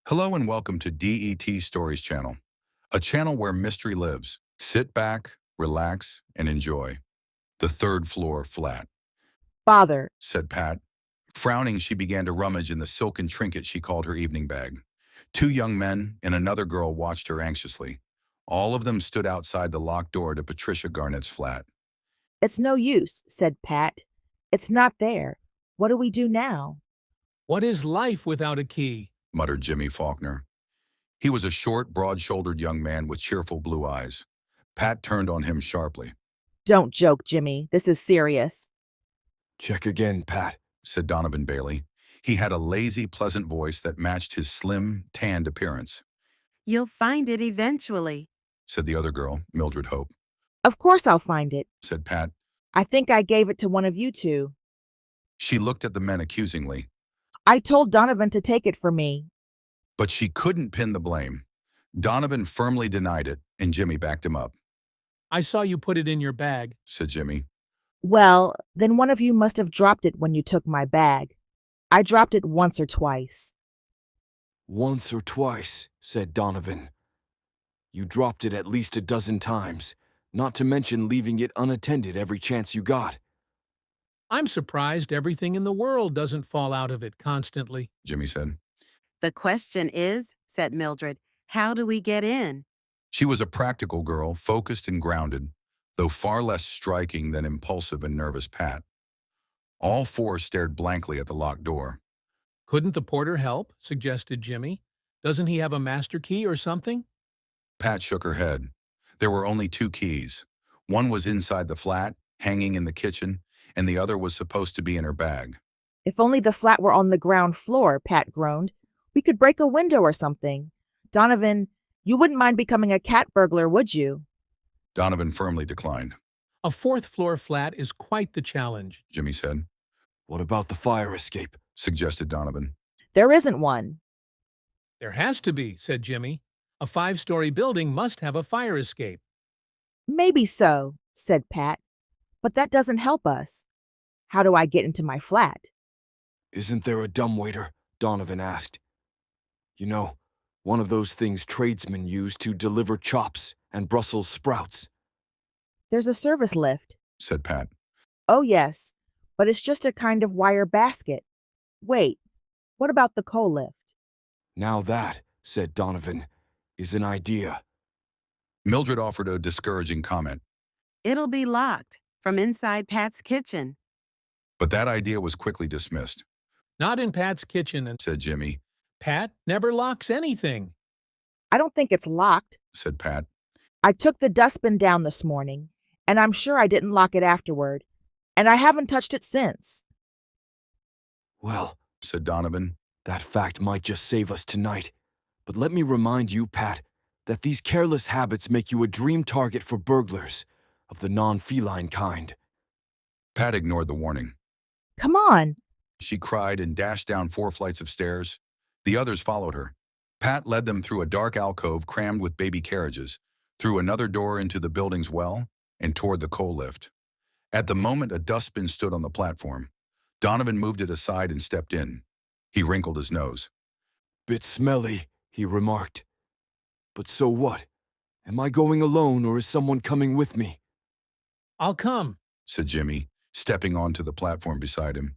Hello and welcome to DET Stories channel, a channel where mystery lives. Sit back, relax, and enjoy. The third floor flat, Father, said Pat. Frowning, she began to rummage in the silken trinket she called her evening bag. Two young men and another girl watched her anxiously. All of them stood outside the locked door to Patricia Garnett's flat. it's no use, said Pat. It's not there. What do we do now? What is life without a key? Muttered Jimmy Faulkner. He was a short, broad-shouldered young man with cheerful blue eyes. Pat turned on him sharply, Don't joke, Jimmy. This is serious. Check again, Pat. said Donovan Bailey. He had a lazy, pleasant voice that matched his slim, tanned appearance. You'll find it eventually. Said the other girl, Mildred Hope. Of course I'll find it. Said Pat. I think I gave it to one of you two. She looked at the men accusingly, I told Donovan to take it for me. but she couldn't pin the blame. Donovan firmly denied it, and Jimmy backed him up. I saw you put it in your bag. Said Jimmy. Well, then one of you must have dropped it when you took my bag. I dropped it once or twice. Once or twice, said Donovan. You dropped it at least a dozen times, not to mention leaving it unattended every chance you got. I'm surprised everything in the world doesn't fall out of it constantly. Jimmy said. The question is, said Mildred, how do we get in? She was a practical girl, focused and grounded, though far less striking than impulsive and nervous Pat. All four stared blankly at the locked door. Couldn't the porter help? Suggested Jimmy. Doesn't he have a master key or something? Pat shook her head. There were only two keys. One was inside the flat, hanging in the kitchen, and the other was supposed to be in her bag. If only the flat were on the ground floor, Pat groaned. We could break a window or something. Donovan, you wouldn't mind becoming a cat burglar, would you? Donovan firmly declined. A fourth-floor flat is quite the challenge. Jimmy said. What about the fire escape? Suggested Donovan. There isn't one. There has to be, said Jimmy. A 5-story building must have a fire escape. Maybe so, said Pat. But that doesn't help us. How do I get into my flat? Isn't there a dumbwaiter? Donovan asked. You know, one of those things tradesmen use to deliver chops and Brussels sprouts. There's a service lift. Said Pat. Oh, yes, but it's just a kind of wire basket. Wait, what about the coal lift? Now that, said Donovan, is an idea. Mildred offered a discouraging comment, It'll be locked from inside Pat's kitchen. but that idea was quickly dismissed. Not in Pat's kitchen, and Said Jimmy. Pat never locks anything. I don't think it's locked. Said Pat. I took the dustbin down this morning, and I'm sure I didn't lock it afterward, and I haven't touched it since. Well, Said Donovan. that fact might just save us tonight. But let me remind you, Pat, that these careless habits make you a dream target for burglars of the non-feline kind. Pat ignored the warning. Come on. She cried and dashed down 4 flights of stairs. The others followed her. Pat led them through a dark alcove crammed with baby carriages, through another door into the building's well, and toward the coal lift. At the moment, a dustbin stood on the platform. Donovan moved it aside and stepped in. He wrinkled his nose. Bit smelly, he remarked. But so what? Am I going alone or is someone coming with me? I'll come. Said Jimmy, stepping onto the platform beside him.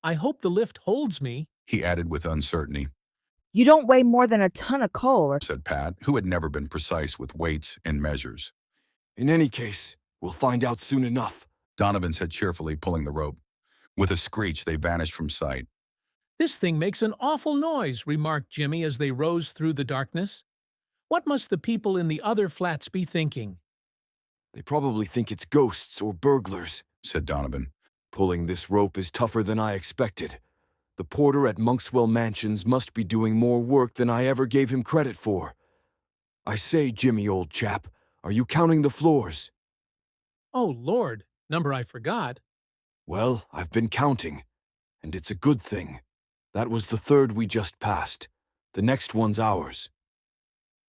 I hope the lift holds me. He added with uncertainty. You don't weigh more than a ton of coal, Said Pat, who had never been precise with weights and measures. In any case, we'll find out soon enough. Donovan said cheerfully, pulling the rope. With a screech, they vanished from sight. This thing makes an awful noise, remarked Jimmy as they rose through the darkness. What must the people in the other flats be thinking? They probably think it's ghosts or burglars. Said Donovan. Pulling this rope is tougher than I expected. The porter at Monkswell Mansions must be doing more work than I ever gave him credit for. I say, Jimmy, old chap, are you counting the floors? Oh, Lord, number I forgot. Well, I've been counting, and it's a good thing. That was the third we just passed. The next one's ours.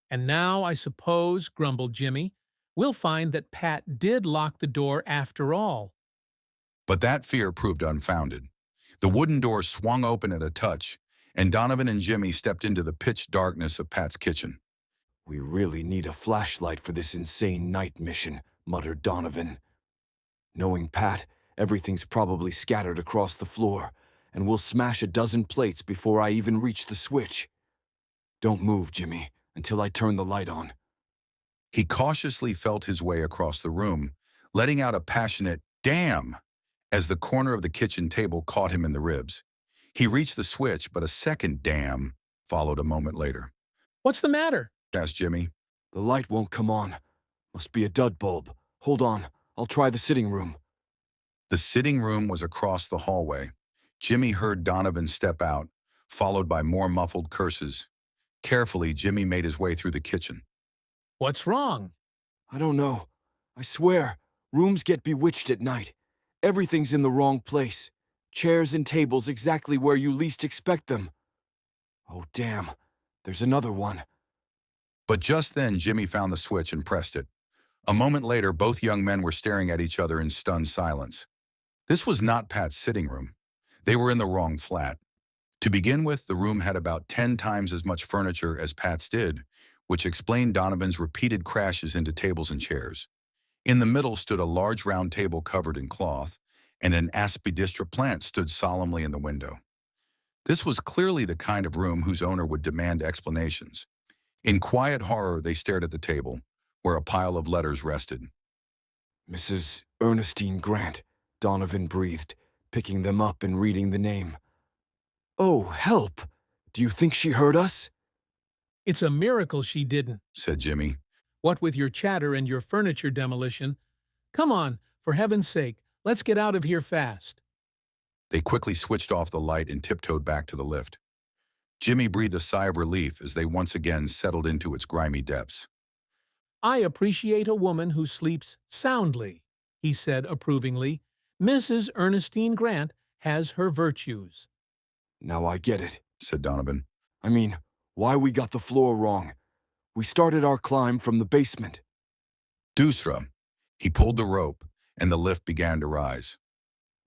And now, I suppose, grumbled Jimmy, we'll find that Pat did lock the door after all. But that fear proved unfounded. The wooden door swung open at a touch, and Donovan and Jimmy stepped into the pitch darkness of Pat's kitchen. We really need a flashlight for this insane night mission, muttered Donovan. Knowing Pat, everything's probably scattered across the floor, and we'll smash a dozen plates before I even reach the switch. Don't move, Jimmy, until I turn the light on. He cautiously felt his way across the room, letting out a passionate "damn" as the corner of the kitchen table caught him in the ribs. He reached the switch, but a second "damn" followed a moment later. What's the matter? Asked Jimmy. The light won't come on. Must be a dud bulb. Hold on, I'll try the sitting room. The sitting room was across the hallway. Jimmy heard Donovan step out, followed by more muffled curses. Carefully, Jimmy made his way through the kitchen. What's wrong? I don't know. I swear, rooms get bewitched at night. Everything's in the wrong place. Chairs and tables exactly where you least expect them. Oh, damn. There's another one. But just then, Jimmy found the switch and pressed it. A moment later, both young men were staring at each other in stunned silence. This was not Pat's sitting room. They were in the wrong flat. To begin with, the room had about 10 times as much furniture as Pat's did, which explained Donovan's repeated crashes into tables and chairs. In the middle stood a large round table covered in cloth, and an aspidistra plant stood solemnly in the window. This was clearly the kind of room whose owner would demand explanations. In quiet horror, they stared at the table, where a pile of letters rested. Mrs. Ernestine Grant, Donovan breathed, picking them up and reading the name. Oh, help! Do you think she heard us? It's a miracle she didn't, said Jimmy. What with your chatter and your furniture demolition. Come on, for heaven's sake, let's get out of here fast. They quickly switched off the light and tiptoed back to the lift. Jimmy breathed a sigh of relief as they once again settled into its grimy depths. I appreciate a woman who sleeps soundly, he said approvingly. Mrs. Ernestine Grant has her virtues. Now I get it, said Donovan. I mean, why we got the floor wrong. We started our climb from the basement. Dusra. He pulled the rope, and the lift began to rise.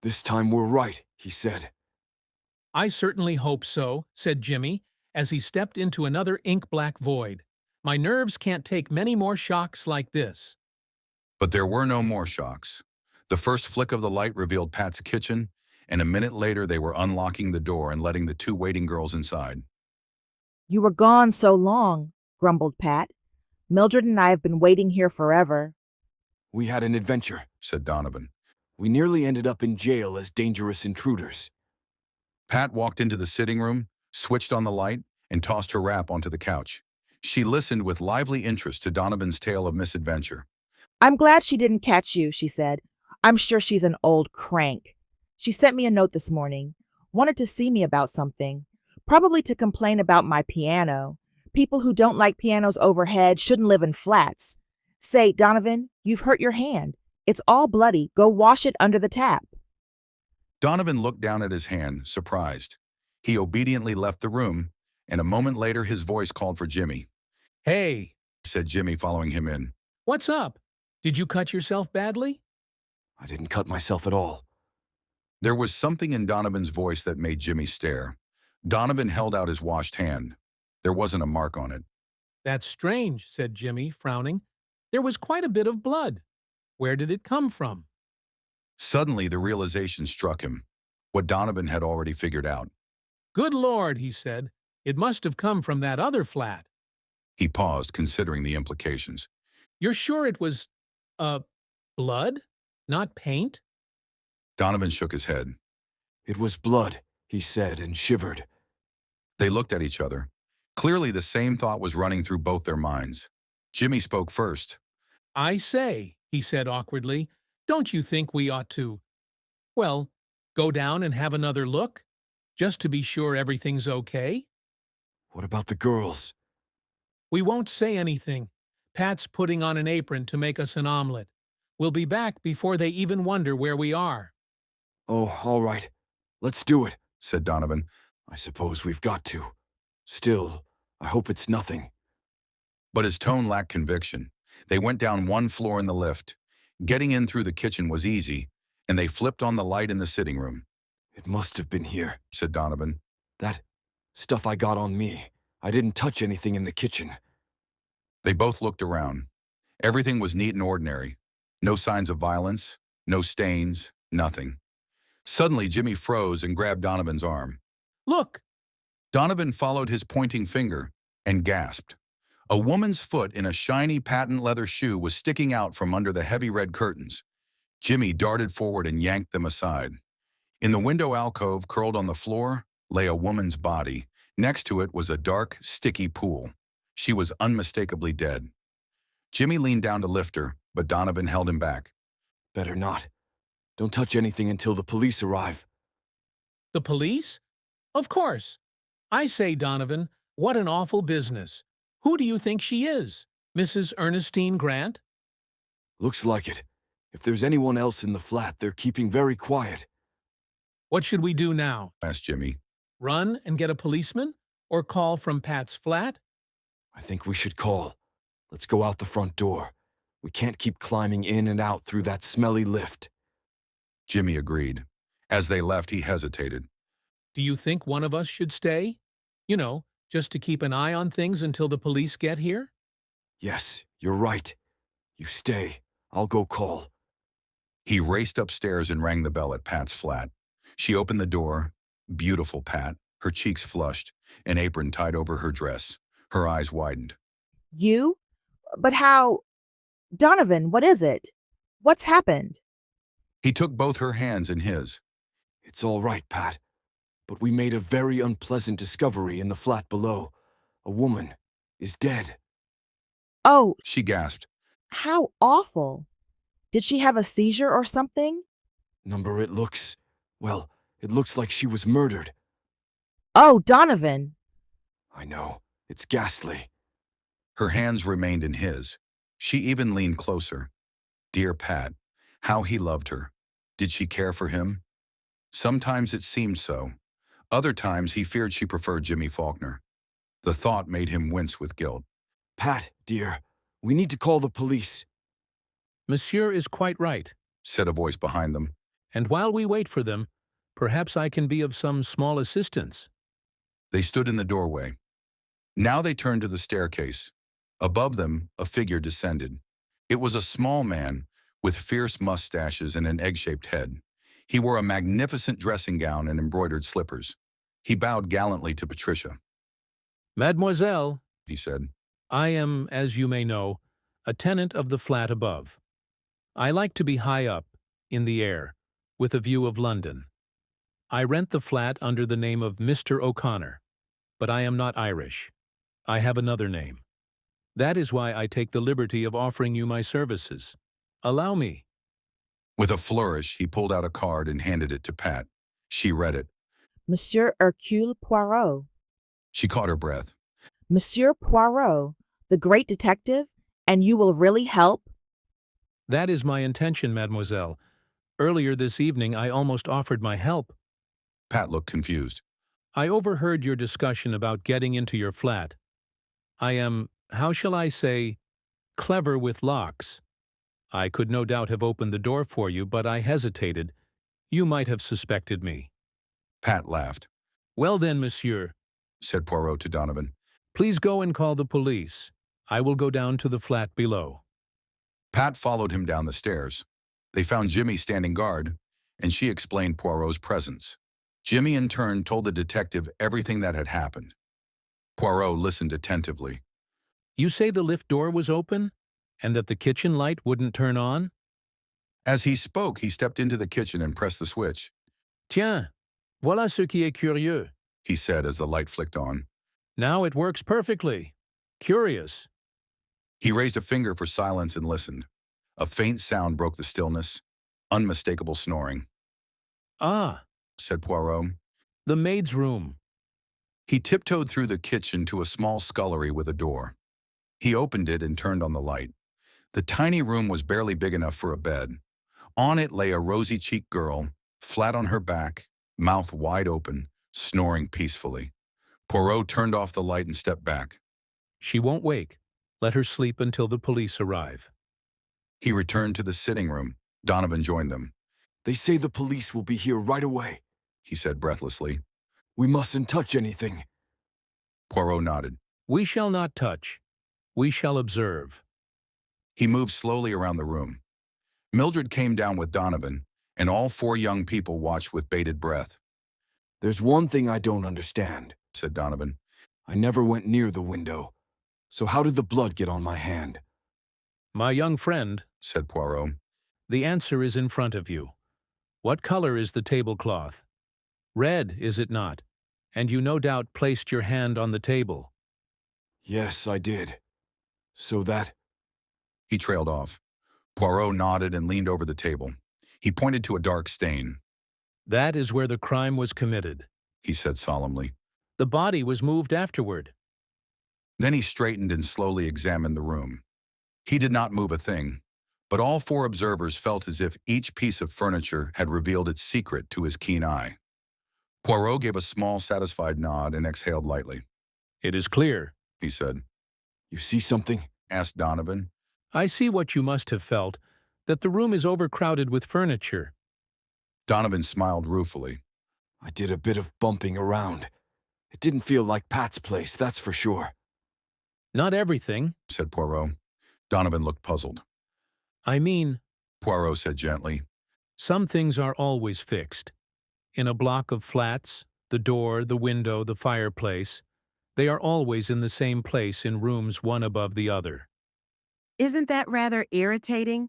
This time we're right, he said. I certainly hope so, said Jimmy, as he stepped into another ink-black void. My nerves can't take many more shocks like this. But there were no more shocks. The first flick of the light revealed Pat's kitchen, and a minute later they were unlocking the door and letting the two waiting girls inside. You were gone so long, grumbled Pat. Mildred and I have been waiting here forever. We had an adventure, said Donovan. We nearly ended up in jail as dangerous intruders. Pat walked into the sitting room, switched on the light, and tossed her wrap onto the couch. She listened with lively interest to Donovan's tale of misadventure. I'm glad she didn't catch you, she said. I'm sure she's an old crank. She sent me a note this morning. Wanted to see me about something. Probably to complain about my piano. People who don't like pianos overhead shouldn't live in flats. Say, Donovan, you've hurt your hand. It's all bloody. Go wash it under the tap. Donovan looked down at his hand, surprised. He obediently left the room, and a moment later his voice called for Jimmy. Hey, said Jimmy, following him in. What's up? Did you cut yourself badly? I didn't cut myself at all. There was something in Donovan's voice that made Jimmy stare. Donovan held out his washed hand. There wasn't a mark on it. That's strange, said Jimmy, frowning. There was quite a bit of blood. Where did it come from? Suddenly, the realization struck him, what Donovan had already figured out. Good Lord, he said. It must have come from that other flat. He paused, considering the implications. You're sure it was, blood? Not paint? Donovan shook his head. It was blood, he said, and shivered. They looked at each other. Clearly, the same thought was running through both their minds. Jimmy spoke first. I say, he said awkwardly, don't you think we ought to, well, go down and have another look? Just to be sure everything's okay? What about the girls? We won't say anything. Pat's putting on an apron to make us an omelet. We'll be back before they even wonder where we are. Oh, all right. Let's do it, said Donovan. I suppose we've got to. Still, I hope it's nothing. But his tone lacked conviction. They went down one floor in the lift. Getting in through the kitchen was easy, and they flipped on the light in the sitting room. It must have been here, said Donovan. That Stuff I got on me. I didn't touch anything in the kitchen. They both looked around. Everything was neat and ordinary. No signs of violence, no stains, nothing. Suddenly, Jimmy froze and grabbed Donovan's arm. Look! Donovan followed his pointing finger and gasped. A woman's foot in a shiny patent leather shoe was sticking out from under the heavy red curtains. Jimmy darted forward and yanked them aside. In the window alcove, curled on the floor, lay a woman's body. Next to it was a dark, sticky pool. She was unmistakably dead. Jimmy leaned down to lift her, but Donovan held him back. Better not. Don't touch anything until the police arrive. The police? Of course. I say, Donovan, what an awful business. Who do you think she is? Mrs. Ernestine Grant? Looks like it. If there's anyone else in the flat, they're keeping very quiet. What should we do now? Asked Jimmy. Run and get a policeman? Or call from Pat's flat? I think we should call. Let's go out the front door. We can't keep climbing in and out through that smelly lift. Jimmy agreed. As they left, he hesitated. Do you think one of us should stay? You know, just to keep an eye on things until the police get here? Yes, you're right. You stay. I'll go call. He raced upstairs and rang the bell at Pat's flat. She opened the door. Beautiful Pat, her cheeks flushed, an apron tied over her dress. Her eyes widened. You? But how? Donovan, what is it? What's happened? He took both her hands in his. It's all right, Pat. But we made a very unpleasant discovery in the flat below. A woman is dead. Oh, She gasped. how awful. Did she have a seizure or something? Number it looks. Well, it looks like she was murdered. Oh, Donovan. I know. It's ghastly. Her hands remained in his. She even leaned closer. Dear Pat, how he loved her. Did she care for him? Sometimes it seemed so. Other times he feared she preferred Jimmy Faulkner. The thought made him wince with guilt. Pat, dear, we need to call the police. Monsieur is quite right. Said a voice behind them. And while we wait for them, perhaps I can be of some small assistance. They stood in the doorway. Now they turned to the staircase. Above them, a figure descended. It was a small man with fierce mustaches and an egg-shaped head. He wore a magnificent dressing gown and embroidered slippers. He bowed gallantly to Patricia. Mademoiselle, He said. I am, as you may know, a tenant of the flat above. I like to be high up, in the air, with a view of London. I rent the flat under the name of Mr. O'Connor, but I am not Irish. I have another name. That is why I take the liberty of offering you my services. Allow me. With a flourish, he pulled out a card and handed it to Pat. She read it. Monsieur Hercule Poirot. She caught her breath. Monsieur Poirot, the great detective, and you will really help? That is my intention, mademoiselle. Earlier this evening I almost offered my help. Pat looked confused. I overheard your discussion about getting into your flat. I am, how shall I say, clever with locks. I could no doubt have opened the door for you, but I hesitated. You might have suspected me. Pat laughed. Well then, monsieur, Said Poirot to Donovan. please go and call the police. I will go down to the flat below. Pat followed him down the stairs. They found Jimmy standing guard, and she explained Poirot's presence. Jimmy in turn told the detective everything that had happened. Poirot listened attentively. You say the lift door was open, and that the kitchen light wouldn't turn on? As he spoke, he stepped into the kitchen and pressed the switch. Tiens, voilà ce qui est curieux. He said as the light flicked on. Now it works perfectly. Curious. He raised a finger for silence and listened. A faint sound broke the stillness. Unmistakable snoring. Ah, Said Poirot. the maid's room. He tiptoed through the kitchen to a small scullery with a door. He opened it and turned on the light. The tiny room was barely big enough for a bed. On it lay a rosy-cheeked girl, flat on her back, mouth wide open, snoring peacefully. Poirot turned off the light and stepped back. She won't wake. Let her sleep until the police arrive. He returned to the sitting room. Donovan joined them. They say the police will be here right away. He said breathlessly. We mustn't touch anything. Poirot nodded. We shall not touch. We shall observe. He moved slowly around the room. Mildred came down with Donovan, and all four young people watched with bated breath. There's one thing I don't understand, said Donovan. I never went near the window. So how did the blood get on my hand? My young friend, said Poirot. the answer is in front of you. What color is the tablecloth? Red, is it not? And you no doubt placed your hand on the table. Yes, I did. So that... He trailed off. Poirot nodded and leaned over the table. He pointed to a dark stain. That is where the crime was committed. He said solemnly. The body was moved afterward. Then he straightened and slowly examined the room. He did not move a thing, but all four observers felt as if each piece of furniture had revealed its secret to his keen eye. Poirot gave a small, satisfied nod and exhaled lightly. It is clear, he said. You see something? Asked Donovan. I see what you must have felt, that the room is overcrowded with furniture. Donovan smiled ruefully. I did a bit of bumping around. It didn't feel like Pat's place, that's for sure. Not everything, said Poirot. Donovan looked puzzled. I mean, Poirot said gently. Some things are always fixed. In a block of flats, the door, the window, the fireplace, they are always in the same place in rooms one above the other. Isn't that rather irritating?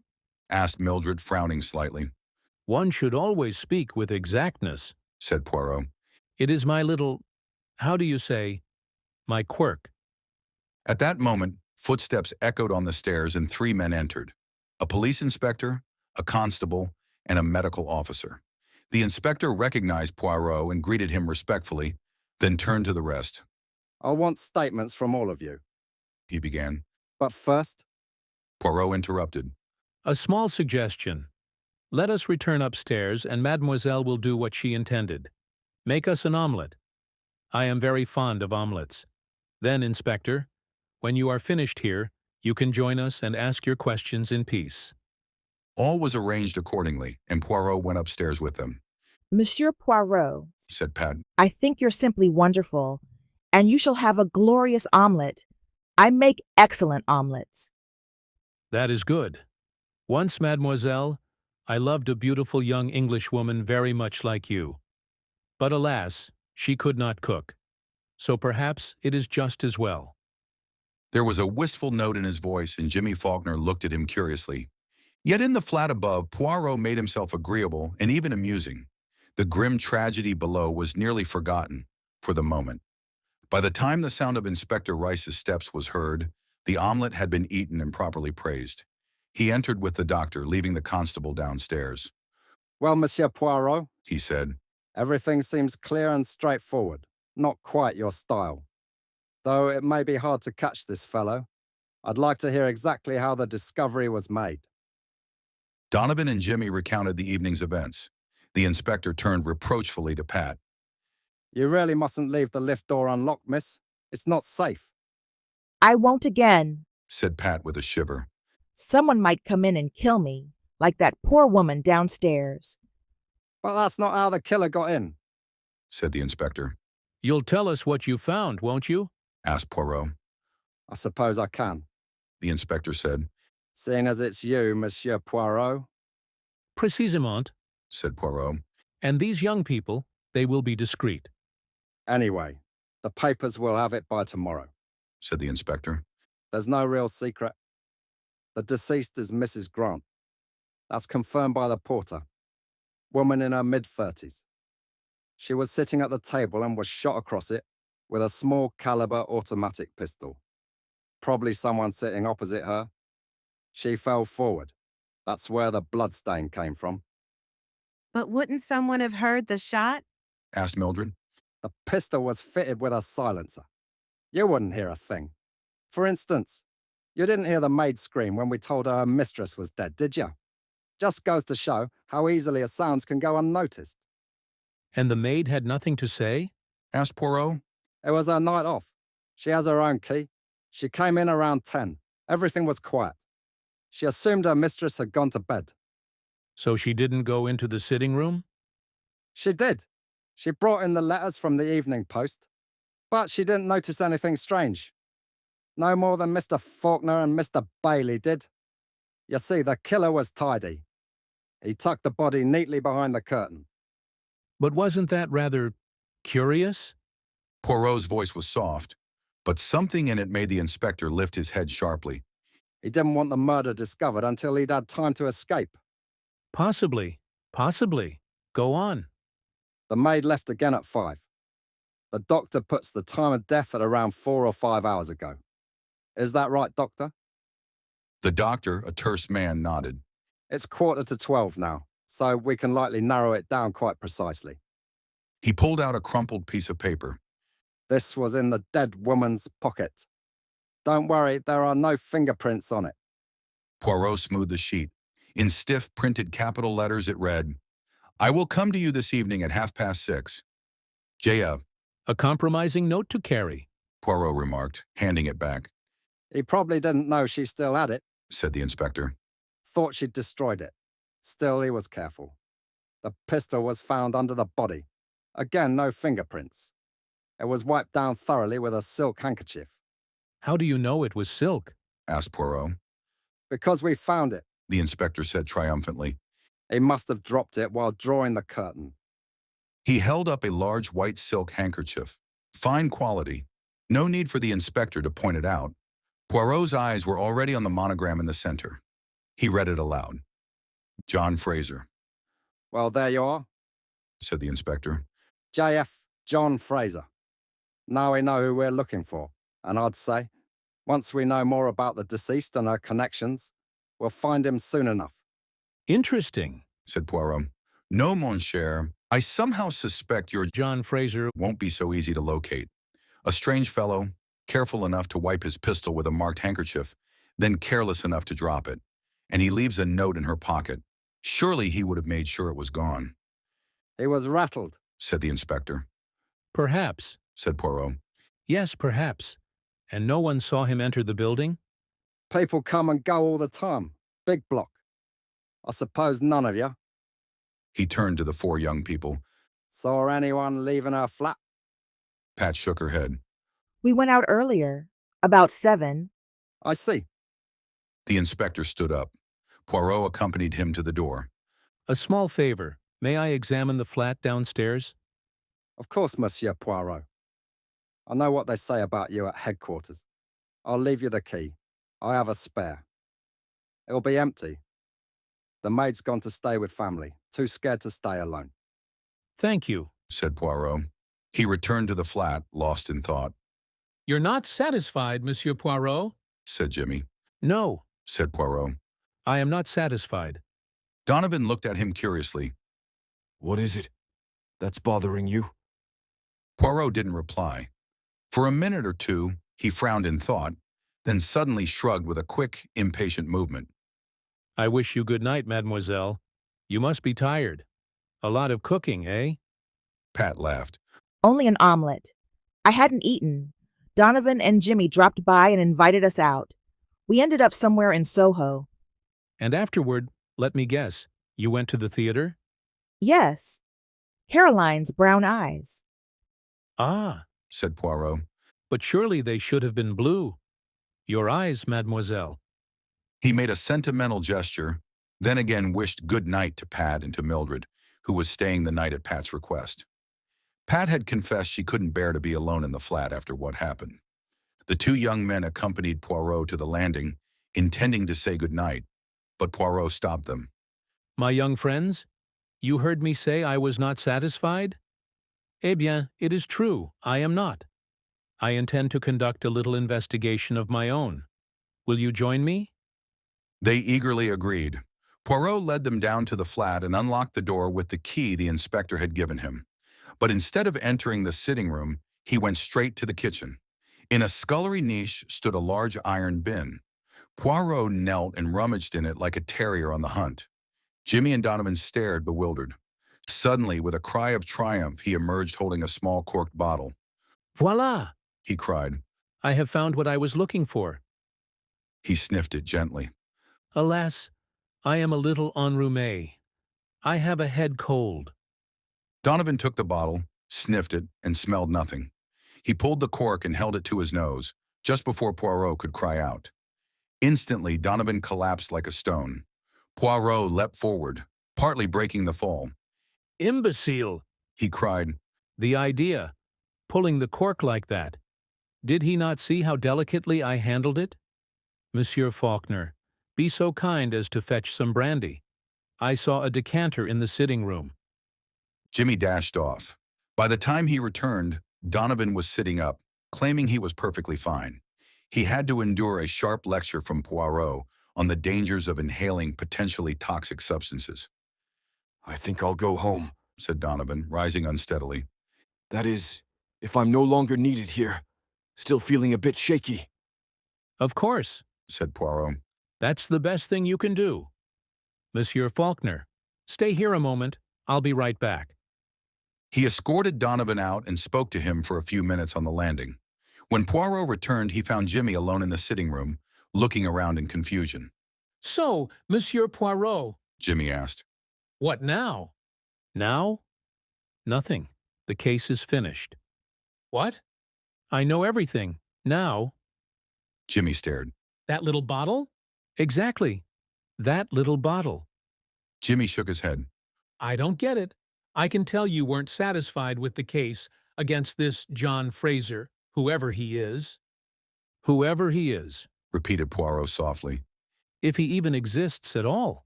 Asked Mildred, frowning slightly. One should always speak with exactness, said Poirot. It is my little, how do you say, my quirk. At that moment, footsteps echoed on the stairs and three men entered. A police inspector, a constable, and a medical officer. The inspector recognized Poirot and greeted him respectfully, then turned to the rest. I'll want statements from all of you. He began. But first... Poirot interrupted. A small suggestion. Let us return upstairs and Mademoiselle will do what she intended. Make us an omelette. I am very fond of omelettes. Then, Inspector, when you are finished here, you can join us and ask your questions in peace. All was arranged accordingly, and Poirot went upstairs with them. Monsieur Poirot, Said Pat. I think you're simply wonderful, and you shall have a glorious omelet. I make excellent omelettes. That is good. Once, Mademoiselle, I loved a beautiful young Englishwoman very much like you. But alas, she could not cook. So perhaps it is just as well. There was a wistful note in his voice, and Jimmy Faulkner looked at him curiously. Yet in the flat above, Poirot made himself agreeable and even amusing. The grim tragedy below was nearly forgotten, for the moment. By the time the sound of Inspector Rice's steps was heard, the omelet had been eaten and properly praised. He entered with the doctor, leaving the constable downstairs. Well, Monsieur Poirot, He said. everything seems clear and straightforward. Not quite your style. Though it may be hard to catch this fellow, I'd like to hear exactly how the discovery was made. Donovan and Jimmy recounted the evening's events. The inspector turned reproachfully to Pat. You really mustn't leave the lift door unlocked, miss. It's not safe. I won't again. Said Pat with a shiver. Someone might come in and kill me, like that poor woman downstairs. But that's not how the killer got in. Said the inspector. You'll tell us what you found, won't you? Asked Poirot. I suppose I can. The inspector said. Seeing as it's you, Monsieur Poirot. Précisément. Said Poirot. And these young people, they will be discreet. Anyway, the papers will have it by tomorrow. Said the inspector. There's no real secret. The deceased is Mrs. Grant. That's confirmed by the porter. Woman in her mid-30s. She was sitting at the table and was shot across it with a small caliber automatic pistol. Probably someone sitting opposite her. She fell forward. That's where the bloodstain came from. But wouldn't someone have heard the shot? Asked Mildred. The pistol was fitted with a silencer. You wouldn't hear a thing. For instance, you didn't hear the maid scream when we told her mistress was dead, did you? Just goes to show how easily a sound can go unnoticed. And the maid had nothing to say? Asked Poirot. It was her night off. She has her own key. She came in around 10. Everything was quiet. She assumed her mistress had gone to bed. So she didn't go into the sitting room? She did. She brought in the letters from the evening post. But she didn't notice anything strange. No more than Mr. Faulkner and Mr. Bailey did. You see, the killer was tidy. He tucked the body neatly behind the curtain. But wasn't that rather curious? Poirot's voice was soft, but something in it made the inspector lift his head sharply. He didn't want the murder discovered until he'd had time to escape. Possibly. Go on. The maid left again at 5. The doctor puts the time of death at around 4 or 5 hours ago. Is that right, doctor? The doctor, a terse man, nodded. It's 11:45 now, so we can likely narrow it down quite precisely. He pulled out a crumpled piece of paper. This was in the dead woman's pocket. Don't worry, there are no fingerprints on it. Poirot smoothed the sheet. In stiff, printed capital letters it read, "I will come to you this evening at 6:30. J.F." A compromising note to carry. Poirot remarked, handing it back. He probably didn't know she still had it. Said the inspector. Thought she'd destroyed it. Still, he was careful. The pistol was found under the body. Again, no fingerprints. It was wiped down thoroughly with a silk handkerchief. How do you know it was silk? Asked Poirot. Because we found it, The inspector said triumphantly. he must have dropped it while drawing the curtain. He held up a large white silk handkerchief. Fine quality. No need for the inspector to point it out. Poirot's eyes were already on the monogram in the center. He read it aloud. "John Fraser," Well, there you are. said the inspector. J.F. John Fraser. Now we know who we're looking for, and I'd say, once we know more about the deceased and her connections, we'll find him soon enough. Interesting. Said Poirot. "No, mon cher. I somehow suspect your John Fraser. won't be so easy to locate. A strange fellow, careful enough to wipe his pistol with a marked handkerchief, then careless enough to drop it. And he leaves a note in her pocket. Surely he would have made sure it was gone," He was rattled. said the inspector. Perhaps. Said Poirot. Yes, perhaps. And no one saw him enter the building? People come and go all the time. Big block. I suppose none of you He turned to the 4 young people. saw anyone leaving her flat? Pat shook her head. We went out earlier, about 7. I see. The inspector stood up. Poirot accompanied him to the door. A small favor. May I examine the flat downstairs? Of course, Monsieur Poirot. I know what they say about you at headquarters. I'll leave you the key. I have a spare. It'll be empty. The maid's gone to stay with family, too scared to stay alone. Thank you. Said Poirot. He returned to the flat, lost in thought. You're not satisfied, Monsieur Poirot? Said Jimmy. No, Said Poirot. I am not satisfied. Donovan looked at him curiously. What is it that's bothering you? Poirot didn't reply. For a minute or two, he frowned in thought, then suddenly shrugged with a quick, impatient movement. I wish you good night, mademoiselle. You must be tired. A lot of cooking, eh? Pat laughed. Only an omelet. I hadn't eaten. Donovan and Jimmy dropped by and invited us out. We ended up somewhere in Soho. And afterward, let me guess, you went to the theater? Yes. Caroline's Brown Eyes. Ah, Said Poirot. but surely they should have been blue. Your eyes, mademoiselle. He made a sentimental gesture, then again wished good night to Pat and to Mildred, who was staying the night at Pat's request. Pat had confessed she couldn't bear to be alone in the flat after what happened. The 2 young men accompanied Poirot to the landing, intending to say good night, but Poirot stopped them. My young friends, you heard me say I was not satisfied? Eh bien, it is true, I am not. I intend to conduct a little investigation of my own. Will you join me? They eagerly agreed. Poirot led them down to the flat and unlocked the door with the key the inspector had given him. But instead of entering the sitting room, he went straight to the kitchen. In a scullery niche stood a large iron bin. Poirot knelt and rummaged in it like a terrier on the hunt. Jimmy and Donovan stared, bewildered. Suddenly, with a cry of triumph, he emerged holding a small corked bottle. Voila! He cried. I have found what I was looking for. He sniffed it gently. Alas, I am a little enrhumé. I have a head cold. Donovan took the bottle, sniffed it, and smelled nothing. He pulled the cork and held it to his nose, just before Poirot could cry out. Instantly, Donovan collapsed like a stone. Poirot leapt forward, partly breaking the fall. Imbecile! He cried. The idea! Pulling the cork like that! Did he not see how delicately I handled it? Monsieur Faulkner, be so kind as to fetch some brandy. I saw a decanter in the sitting room. Jimmy dashed off. By the time he returned, Donovan was sitting up, claiming he was perfectly fine. He had to endure a sharp lecture from Poirot on the dangers of inhaling potentially toxic substances. I think I'll go home, said Donovan, rising unsteadily. That is, if I'm no longer needed here. Still feeling a bit shaky. Of course, said Poirot. That's the best thing you can do. Monsieur Faulkner, stay here a moment. I'll be right back. He escorted Donovan out and spoke to him for a few minutes on the landing. When Poirot returned, he found Jimmy alone in the sitting room, looking around in confusion. So, Monsieur Poirot, Jimmy asked. what now? Now? Nothing. The case is finished. What? I know everything. Now? Jimmy stared. That little bottle? Exactly. That little bottle. Jimmy shook his head. I don't get it. I can tell you weren't satisfied with the case against this John Fraser, whoever he is. Whoever he is, repeated Poirot softly. If he even exists at all.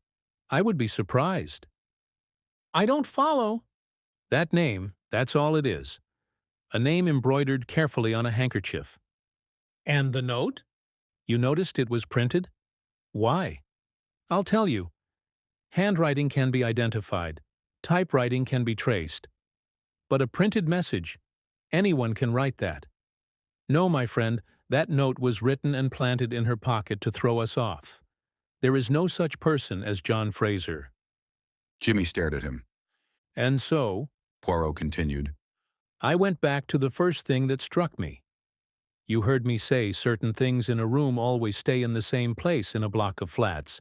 I would be surprised. I don't follow. That name, that's all it is. A name embroidered carefully on a handkerchief. And the note? You noticed it was printed? Why? I'll tell you. Handwriting can be identified. Typewriting can be traced. But a printed message, anyone can write that. No, my friend, that note was written and planted in her pocket to throw us off. There is no such person as John Fraser. Jimmy stared at him. And so, Poirot continued, I went back to the first thing that struck me. You heard me say certain things in a room always stay in the same place in a block of flats.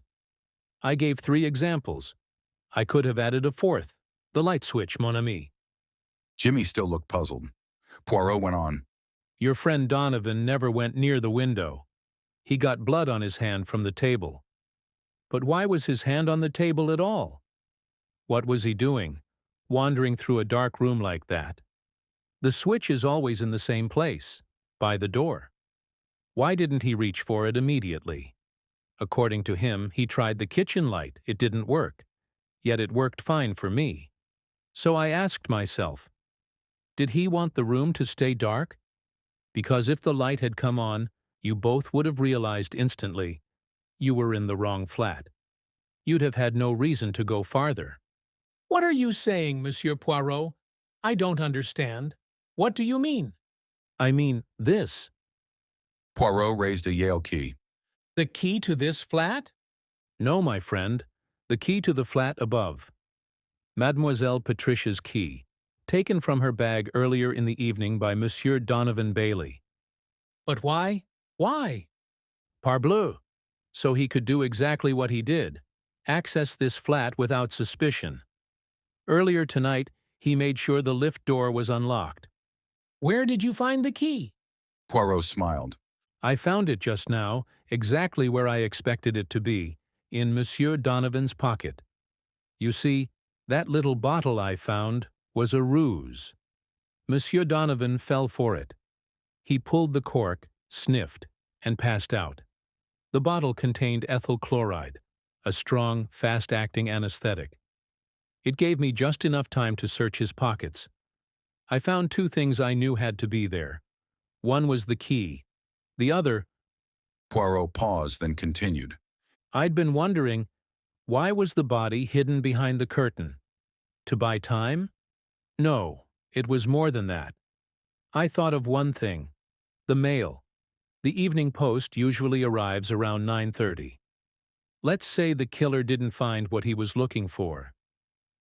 I gave 3 examples. I could have added a 4th, the light switch, mon ami. Jimmy still looked puzzled. Poirot went on. Your friend Donovan never went near the window. He got blood on his hand from the table. But why was his hand on the table at all? What was he doing, wandering through a dark room like that? The switch is always in the same place, by the door. Why didn't he reach for it immediately? According to him, he tried the kitchen light. It didn't work. Yet it worked fine for me. So I asked myself, did he want the room to stay dark? Because if the light had come on, you both would have realized instantly you were in the wrong flat. You'd have had no reason to go farther. What are you saying, Monsieur Poirot? I don't understand. What do you mean? I mean this. Poirot raised a Yale key. The key to this flat? No, my friend. The key to the flat above. Mademoiselle Patricia's key, taken from her bag earlier in the evening by Monsieur Donovan Bailey. But why? Why? Parbleu! So he could do exactly what he did, access this flat without suspicion. Earlier tonight, he made sure the lift door was unlocked. Where did you find the key? Poirot smiled. I found it just now, exactly where I expected it to be, in Monsieur Donovan's pocket. You see, that little bottle I found was a ruse. Monsieur Donovan fell for it. He pulled the cork, sniffed, and passed out. The bottle contained ethyl chloride, a strong, fast-acting anesthetic. It gave me just enough time to search his pockets. I found 2 things I knew had to be there. One was the key. The other— Poirot paused, then continued. I'd been wondering, why was the body hidden behind the curtain? To buy time? No, it was more than that. I thought of one thing. The mail. The evening post usually arrives around 9:30. Let's say the killer didn't find what he was looking for.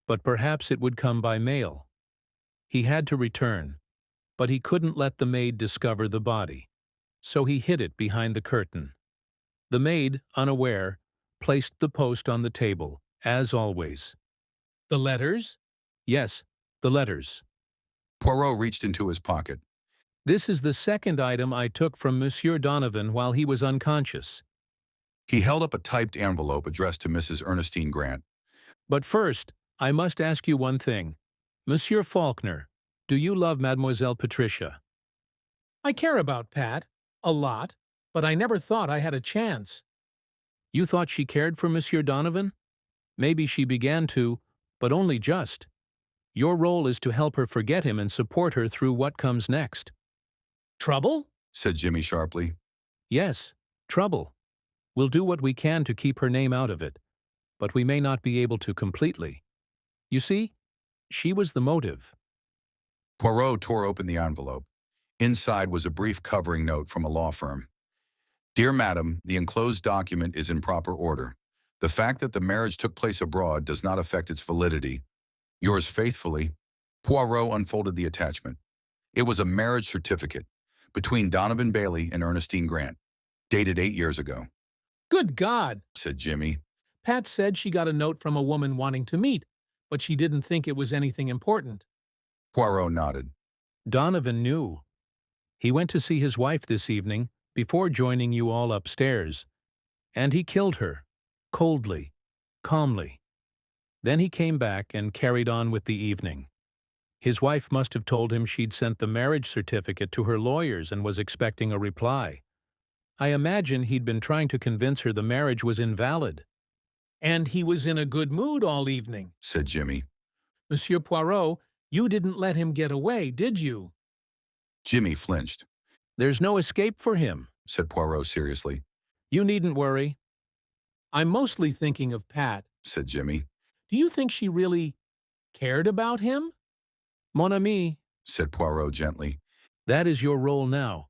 But perhaps it would come by mail. He had to return, but he couldn't let the maid discover the body. So he hid it behind the curtain. The maid, unaware, placed the post on the table, as always. The letters? Yes, the letters. Poirot reached into his pocket. This is the second item I took from Monsieur Donovan while he was unconscious. He held up a typed envelope addressed to Mrs. Ernestine Grant. But first, I must ask you one thing. Monsieur Faulkner, do you love Mademoiselle Patricia? I care about Pat. A lot. But I never thought I had a chance. You thought she cared for Monsieur Donovan? Maybe she began to, but only just. Your role is to help her forget him and support her through what comes next. Trouble? Said Jimmy sharply. Yes, trouble. We'll do what we can to keep her name out of it, but we may not be able to completely. You see, she was the motive. Poirot tore open the envelope. Inside was a brief covering note from a law firm. Dear Madam, the enclosed document is in proper order. The fact that the marriage took place abroad does not affect its validity. Yours faithfully. Poirot unfolded the attachment. It was a marriage certificate between Donovan Bailey and Ernestine Grant, dated 8 years ago. Good God! Said Jimmy. Pat said she got a note from a woman wanting to meet, but she didn't think it was anything important. Poirot nodded. Donovan knew. He went to see his wife this evening before joining you all upstairs, and he killed her, coldly, calmly. Then he came back and carried on with the evening. His wife must have told him she'd sent the marriage certificate to her lawyers and was expecting a reply. I imagine he'd been trying to convince her the marriage was invalid. And he was in a good mood all evening. Said Jimmy. Monsieur Poirot, you didn't let him get away, did you? Jimmy flinched. There's no escape for him, Said Poirot seriously. You needn't worry. I'm mostly thinking of Pat. Said Jimmy. Do you think she really cared about him? Mon ami, Said Poirot gently. that is your role now,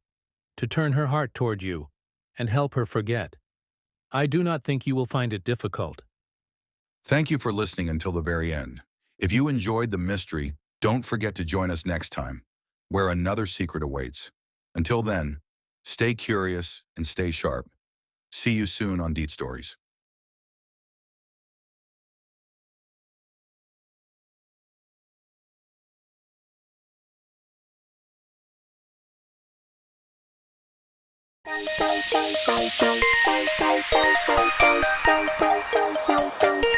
to turn her heart toward you and help her forget. I do not think you will find it difficult. Thank you for listening until the very end. If you enjoyed the mystery, don't forget to join us next time, where another secret awaits. Until then, stay curious and stay sharp. See you soon on Deet Stories. Thank you.